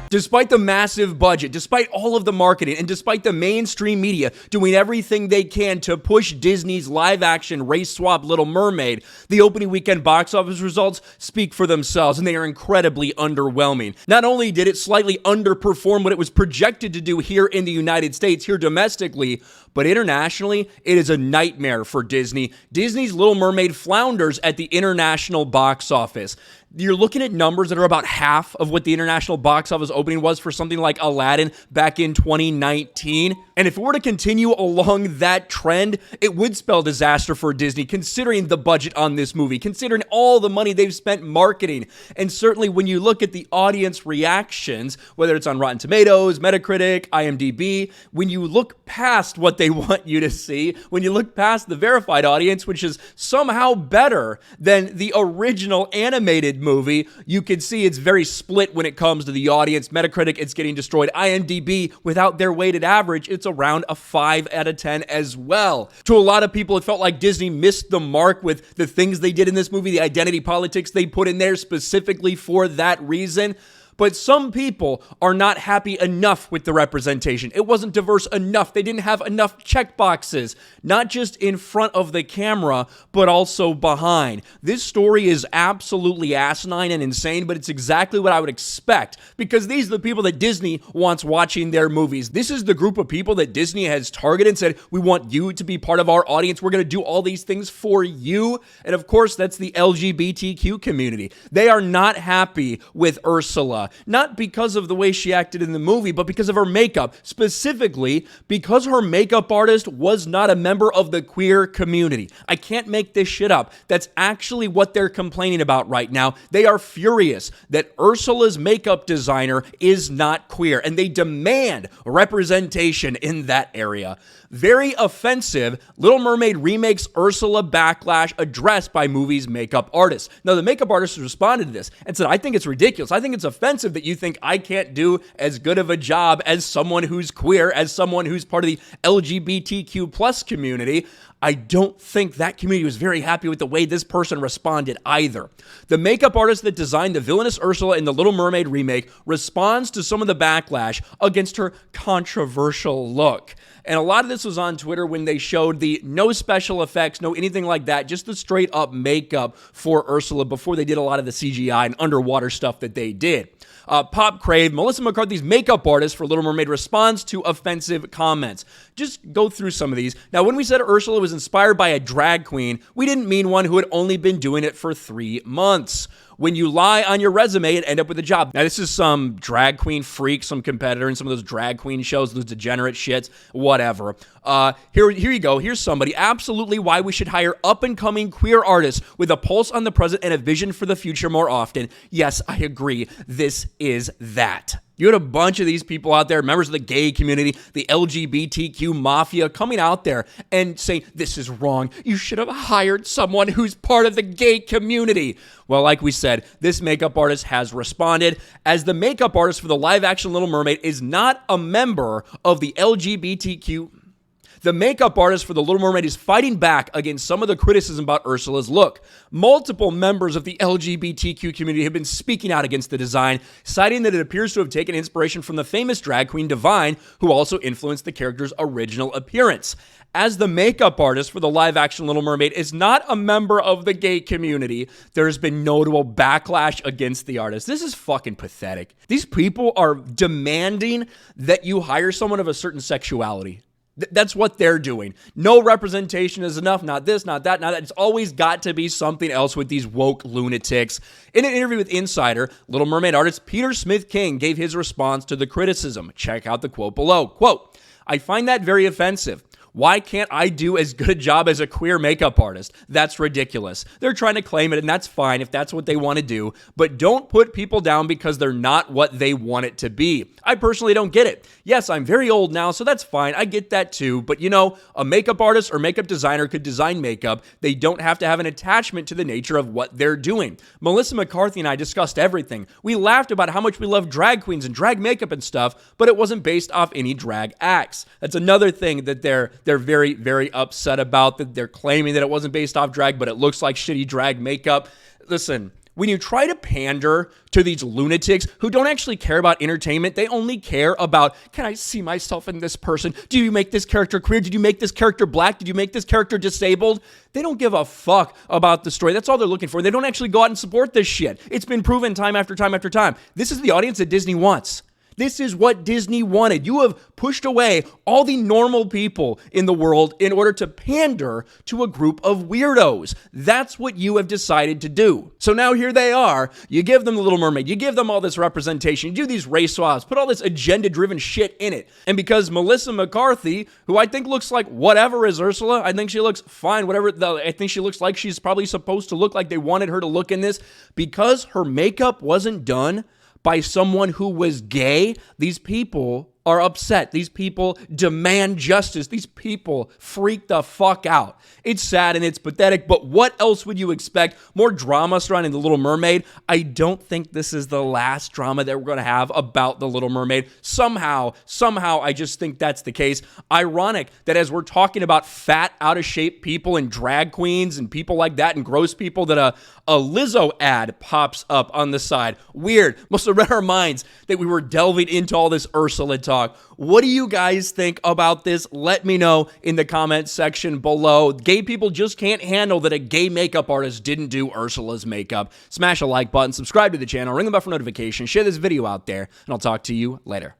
Despite the massive budget, despite all of the marketing, and despite the mainstream media doing everything they can to push Disney's live-action race-swap Little Mermaid, the opening weekend box office results speak for themselves, and they are incredibly underwhelming. Not only did it slightly underperform what it was projected to do here in the United States, here domestically, but internationally, it is a nightmare for Disney. Disney's Little Mermaid flounders at the international box office. You're looking at numbers that are about half of what the international box office opening was for something like Aladdin back in 2019. And if it were to continue along that trend, it would spell disaster for Disney, considering the budget on this movie, considering all the money they've spent marketing. And certainly when you look at the audience reactions, whether it's on Rotten Tomatoes, Metacritic, IMDb, when you look past what they want you to see, when you look past the verified audience, which is somehow better than the original animated movie, you can see it's very split when it comes to the audience. Metacritic, it's getting destroyed. IMDb, without their weighted average, it's around a 5 out of 10 as well. To a lot of people, it felt like Disney missed the mark with the things they did in this movie, the identity politics they put in there specifically for that reason. But some people are not happy enough with the representation. It wasn't diverse enough. They didn't have enough checkboxes, not just in front of the camera, but also behind. This story is absolutely asinine and insane, but it's exactly what I would expect, because these are the people that Disney wants watching their movies. This is the group of people that Disney has targeted and said, we want you to be part of our audience. We're going to do all these things for you. And of course, that's the LGBTQ community. They are not happy with Ursula. Not because of the way she acted in the movie, but because of her makeup. Specifically, because her makeup artist was not a member of the queer community. I can't make this shit up. That's actually what they're complaining about right now. They are furious that Ursula's makeup designer is not queer, and they demand representation in that area. Very offensive. Little Mermaid remakes Ursula backlash addressed by movie's makeup artists. Now, the makeup artist responded to this and said, I think it's ridiculous. I think it's offensive that you think I can't do as good of a job as someone who's queer, as someone who's part of the LGBTQ plus community. I don't think that community was very happy with the way this person responded either. The makeup artist that designed the villainous Ursula in the Little Mermaid remake responds to some of the backlash against her controversial look. And a lot of this was on Twitter when they showed the no special effects, no anything like that, just the straight up makeup for Ursula before they did a lot of the CGI and underwater stuff that they did. Pop Crave, Melissa McCarthy's makeup artist for Little Mermaid, responds to offensive comments. Just go through some of these. Now, when we said Ursula was inspired by a drag queen, we didn't mean one who had only been doing it for 3 months. When you lie on your resume and end up with a job. Now, this is some drag queen freak, some competitor in some of those drag queen shows, those degenerate shits, whatever. Here you go. Here's somebody. Absolutely why we should hire up-and-coming queer artists with a pulse on the present and a vision for the future more often. Yes, I agree. This is that. You had a bunch of these people out there, members of the gay community, the LGBTQ mafia, coming out there and saying, this is wrong. You should have hired someone who's part of the gay community. Well, like we said, this makeup artist has responded, as the makeup artist for the live-action Little Mermaid is not a member of the LGBTQ. The makeup artist for The Little Mermaid is fighting back against some of the criticism about Ursula's look. Multiple members of the LGBTQ community have been speaking out against the design, citing that it appears to have taken inspiration from the famous drag queen Divine, who also influenced the character's original appearance. As the makeup artist for the live-action Little Mermaid is not a member of the gay community, there has been notable backlash against the artist. This is fucking pathetic. These people are demanding that you hire someone of a certain sexuality. That's what they're doing. No representation is enough. Not this, not that, not that. It's always got to be something else with these woke lunatics. In an interview with Insider, Little Mermaid artist Peter Smith-King gave his response to the criticism. Check out the quote below. Quote, I find that very offensive. Why can't I do as good a job as a queer makeup artist? That's ridiculous. They're trying to claim it, and that's fine if that's what they want to do, but don't put people down because they're not what they want it to be. I personally don't get it. Yes, I'm very old now, so that's fine. I get that too, but you know, a makeup artist or makeup designer could design makeup. They don't have to have an attachment to the nature of what they're doing. Melissa McCarthy and I discussed everything. We laughed about how much we love drag queens and drag makeup and stuff, but it wasn't based off any drag acts. That's another thing that they're very, very upset about, that they're claiming that it wasn't based off drag, but it looks like shitty drag makeup. Listen, when you try to pander to these lunatics who don't actually care about entertainment, they only care about, can I see myself in this person? Do you make this character queer? Did you make this character black? Did you make this character disabled? They don't give a fuck about the story. That's all they're looking for. They don't actually go out and support this shit. It's been proven time after time after time. This is the audience that Disney wants. This is what Disney wanted. You have pushed away all the normal people in the world in order to pander to a group of weirdos. That's what you have decided to do. So now here they are. You give them the Little Mermaid. You give them all this representation. You do these race swaps. Put all this agenda-driven shit in it. And because Melissa McCarthy, who I think looks like whatever is Ursula, I think she looks fine, whatever. I think she looks like she's probably supposed to look like they wanted her to look in this. Because her makeup wasn't done by someone who was gay, these people are upset. These people demand justice. These people freak the fuck out. It's sad and it's pathetic, but what else would you expect? More drama surrounding The Little Mermaid? I don't think this is the last drama that we're going to have about The Little Mermaid. Somehow, I just think that's the case. Ironic that as we're talking about fat, out-of-shape people and drag queens and people like that and gross people, that a Lizzo ad pops up on the side. Weird. Must have read our minds that we were delving into all this Ursula talk. What do you guys think about this? Let me know in the comment section below. Gay people just can't handle that a gay makeup artist didn't do Ursula's makeup. Smash a like button, subscribe to the channel, ring the bell for notifications, share this video out there, and I'll talk to you later.